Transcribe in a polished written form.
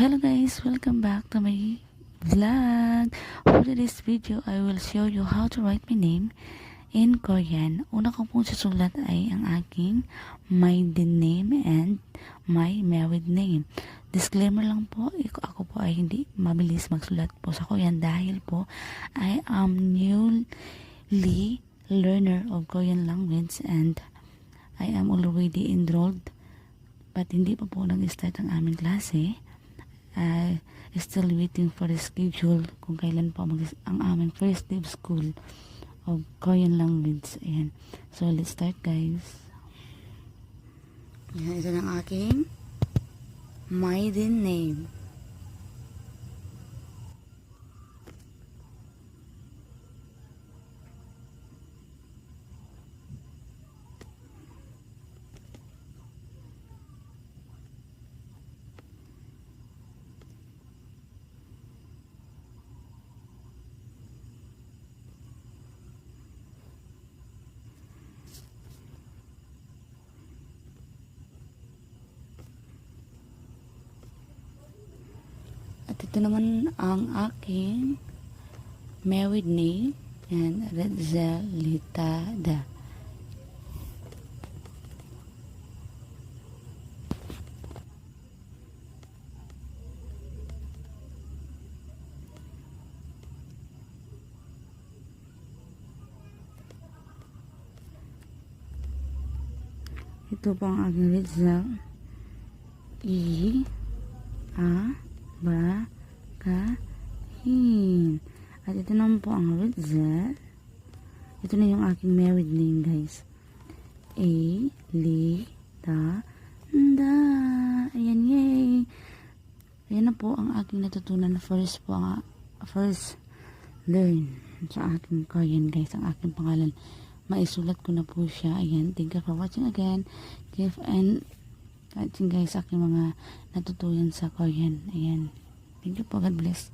Hello guys, welcome back to my vlog. For today's video, I will show you how to write my name in Korean. Una ko pong susulat ay ang aking maiden name and my married name. Disclaimer lang po, ako po ay hindi mabilis magsulat po sa Korean dahil po I am newly learner of Korean language and I am already enrolled but hindi pa po nag-start ang aming klase. Still waiting for the schedule kung kailan po ang aming first day of school of Korean language. Ayan. So, let's start guys. Ayan, ito ng aking maiden name. At ito naman ang aking married name and Rizalitada. Ito po ang aking Rizal. Bakahin. At ito naman po ang Rizal. Ito na yung aking married name guys. Da. Ayan, yay. Ayan na po ang aking natutunan. First learn sa aking Korean guys. Ang aking pangalan. Maisulat ko na po siya. Ayan. Thank you for watching again. And watching guys aking mga natutunan sa Korean. Ayan. Thank you po. God bless.